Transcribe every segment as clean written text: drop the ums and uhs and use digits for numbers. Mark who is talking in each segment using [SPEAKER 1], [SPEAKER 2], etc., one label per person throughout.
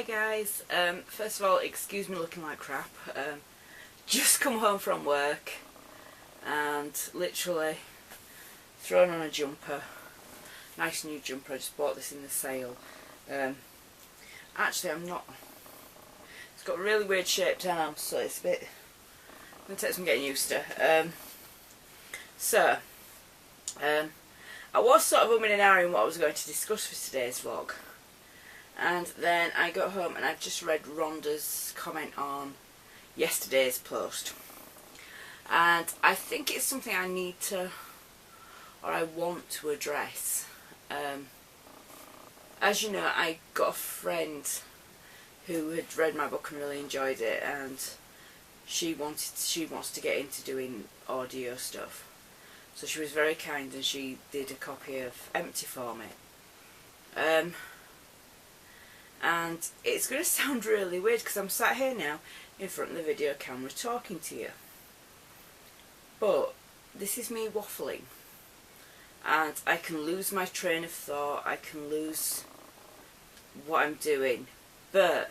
[SPEAKER 1] Hi guys, first of all, excuse me looking like crap. Just come home from work and literally thrown on a jumper. Nice new jumper, I just bought this in the sale. Actually I'm not, it's got a really weird shaped arms, so it's a bit, going to take some getting used to. I was sort of umming and ahhing what I was going to discuss for today's vlog. And then I got home and I've just read Rhonda's comment on yesterday's post. And I think it's something I need to, or I want to address. As you know, I got a friend who had read my book and really enjoyed it, and she wants to get into doing audio stuff. So she was very kind and she did a copy of Empty for me. And it's going to sound really weird because I'm sat here now in front of the video camera talking to you. But this is me waffling. And I can lose my train of thought, I can lose what I'm doing. But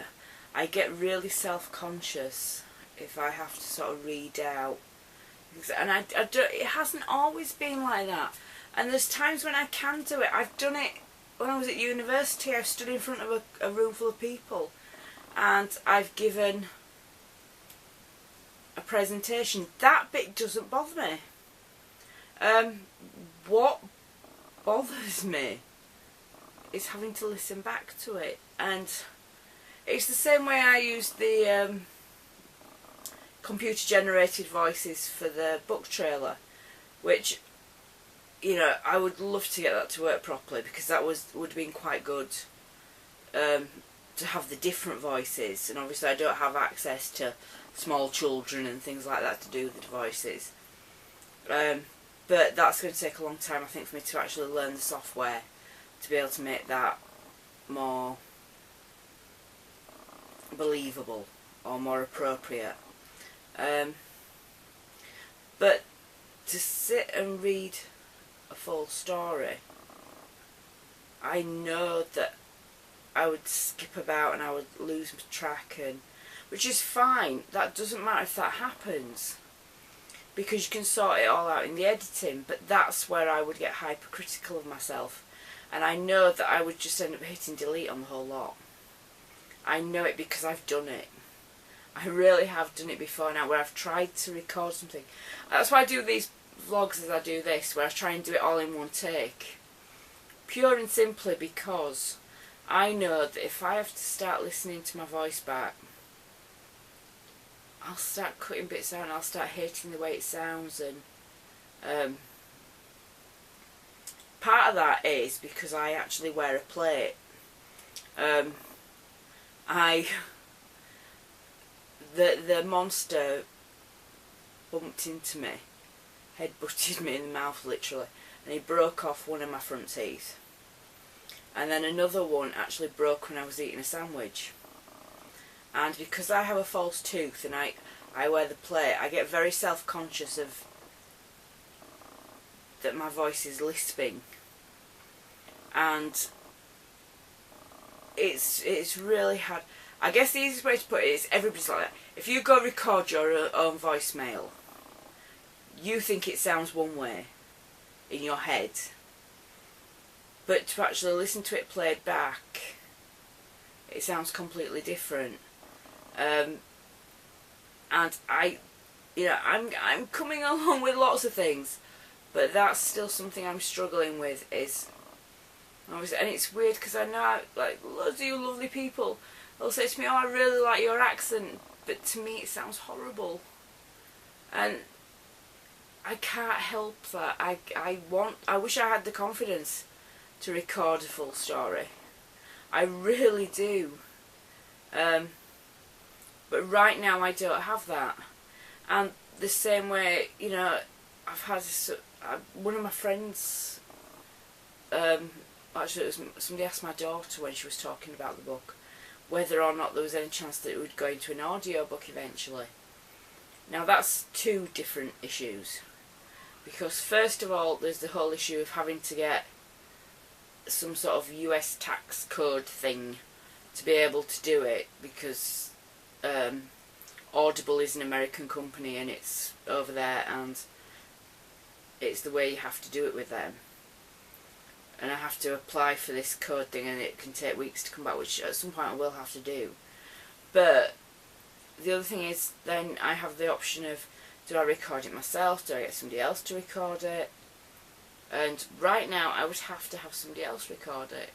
[SPEAKER 1] I get really self-conscious if I have to sort of read out. And I don't, it hasn't always been like that. And there's times when I can do it. I've done it when I was at university. I've stood in front of a room full of people and I've given a presentation. That bit doesn't bother me. What bothers me is having to listen back to it. And it's the same way I used the computer generated voices for the book trailer, which, you know, I would love to get that to work properly, because that would have been quite good to have the different voices. And obviously I don't have access to small children and things like that to do the voices, but that's going to take a long time, I think, for me to actually learn the software to be able to make that more believable or more appropriate. But to sit and read a full story, I know that I would skip about and I would lose track, and which is fine. That doesn't matter if that happens, because you can sort it all out in the editing. But that's where I would get hypercritical of myself, and I know that I would just end up hitting delete on the whole lot. I know it because I've done it. I really have done it before now, where I've tried to record something. That's why I do these vlogs as I do this, where I try and do it all in one take. Pure and simply because I know that if I have to start listening to my voice back, I'll start cutting bits out and I'll start hating the way it sounds. And part of that is because I actually wear a plate. The monster bumped into me, head-butted me in the mouth literally, and he broke off one of my front teeth. And then another one actually broke when I was eating a sandwich. And because I have a false tooth and I wear the plate, I get very self-conscious of that my voice is lisping. And it's really hard. I guess the easiest way to put it is, everybody's like that. If you go record your own voicemail, you think it sounds one way in your head, but to actually listen to it played back, it sounds completely different. And I'm coming along with lots of things, but that's still something I'm struggling with. Is obviously, and it's weird because I know, like, loads of you lovely people, they'll say to me, "Oh, I really like your accent," but to me it sounds horrible. And I can't help that. I wish I had the confidence to record a full story. I really do. But right now I don't have that. And the same way, you know, I've had one of my friends, actually it was somebody asked my daughter when she was talking about the book whether or not there was any chance that it would go into an audio book eventually. Now that's two different issues, because first of all there's the whole issue of having to get some sort of US tax code thing to be able to do it, because Audible is an American company and it's over there, and it's the way you have to do it with them. And I have to apply for this code thing, and it can take weeks to come back, which at some point I will have to do. But the other thing is, then I have the option of, do I record it myself? Do I get somebody else to record it? And right now I would have to have somebody else record it.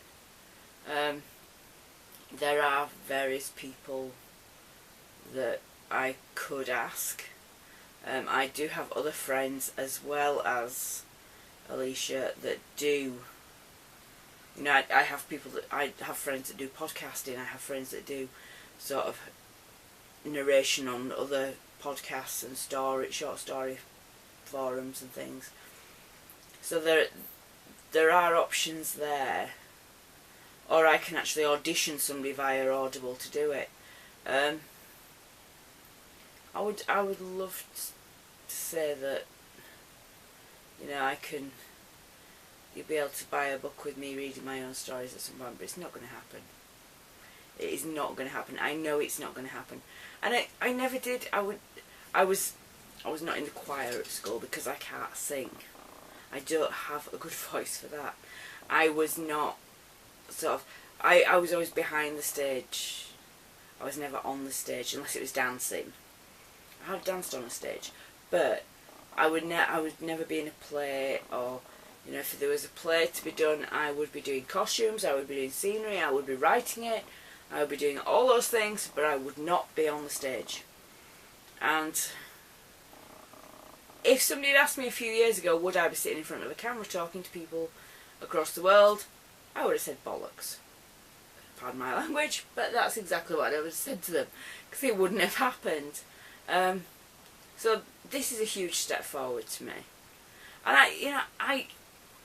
[SPEAKER 1] There are various people that I could ask. I do have other friends as well as Alicia that do. You know, I have people that I have friends that do podcasting. I have friends that do sort of narration on other podcasts and short story forums and things. So there are options there. Or I can actually audition somebody via Audible to do it. I would love to say that, you know, you'll be able to buy a book with me reading my own stories at some point, but it's not going to happen. It is not going to happen. I know it's not going to happen. And I never did. I was not in the choir at school because I can't sing. I don't have a good voice for that. I was not I was always behind the stage. I was never on the stage unless it was dancing. I have danced on a stage, but I would never be in a play, or, you know, if there was a play to be done, I would be doing costumes, I would be doing scenery, I would be writing it, I would be doing all those things, but I would not be on the stage. And if somebody had asked me a few years ago, would I be sitting in front of a camera talking to people across the world, I would have said bollocks. Pardon my language, but that's exactly what I would have said to them, because it wouldn't have happened. So this is a huge step forward to me. And I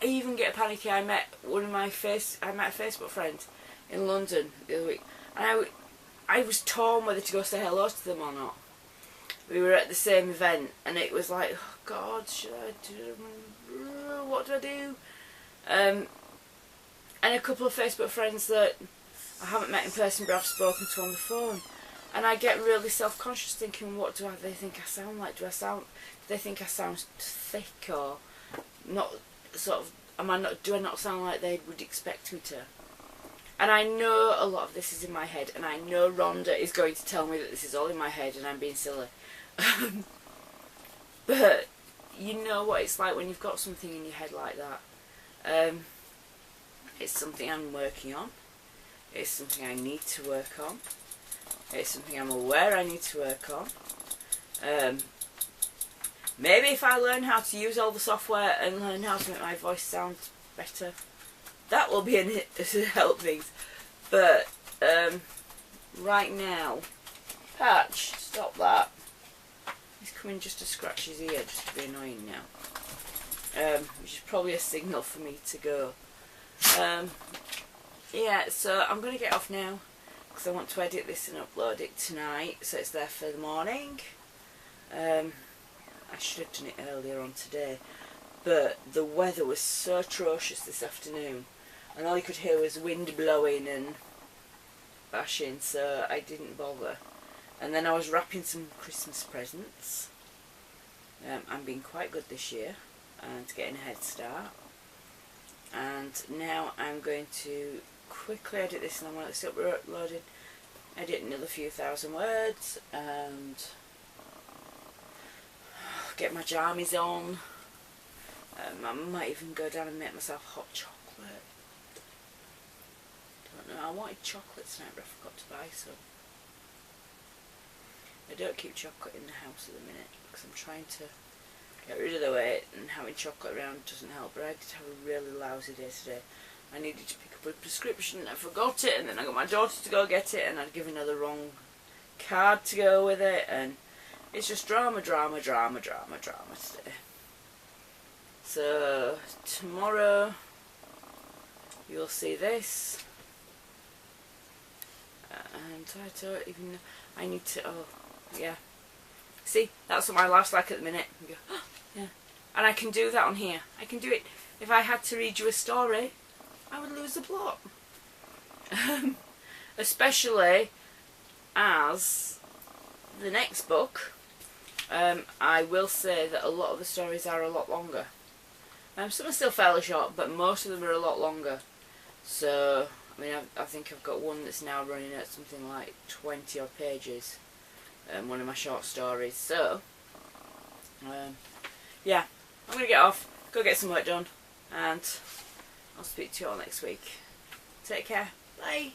[SPEAKER 1] even get panicky. I met a Facebook friend in London the other week, and I was torn whether to go say hello to them or not. We were at the same event, and it was like, oh God, what do I do? And a couple of Facebook friends that I haven't met in person but I've spoken to on the phone, and I get really self-conscious thinking, what do they think I sound like? Do they think I sound thick, or not? Sort of, do I not sound like they would expect me to? And I know a lot of this is in my head, and I know Rhonda is going to tell me that this is all in my head and I'm being silly. But you know what it's like when you've got something in your head like that. It's something I'm working on. It's something I need to work on. It's something I'm aware I need to work on. Maybe if I learn how to use all the software and learn how to make my voice sound better, that will be to help things. But right now, Patch, stop that. He's coming just to scratch his ear, just to be annoying now. Which is probably a signal for me to go. Yeah, so I'm going to get off now, because I want to edit this and upload it tonight, so it's there for the morning. I should have done it earlier on today, but the weather was so atrocious this afternoon, and all you could hear was wind blowing and bashing, so I didn't bother. And then I was wrapping some Christmas presents. I'm being quite good this year, and getting a head start. And now I'm going to quickly edit this, and I want it to be uploaded, edit another few thousand words, and get my jammies on. I might even go down and make myself hot chocolate. Don't know, I wanted chocolate tonight, but I forgot to buy some. I don't keep chocolate in the house at the minute, because I'm trying to get rid of the weight, and having chocolate around doesn't help. But I did have a really lousy day today. I needed to pick up a prescription, I forgot it, and then I got my daughter to go get it, and I'd given her the wrong card to go with it, and it's just drama today. So tomorrow you'll see this, and I don't even know, I need to, oh yeah, see, that's what my life's like at the minute. You go, oh, yeah. And I can do that on here. I can do it. If I had to read you a story, I would lose the plot. especially as the next book, I will say that a lot of the stories are a lot longer. Some are still fairly short, but most of them are a lot longer. So, I mean, I think I've got one that's now running at something like 20 odd pages. One of my short stories. So, yeah, I'm going to get off, go get some work done, and I'll speak to you all next week. Take care. Bye.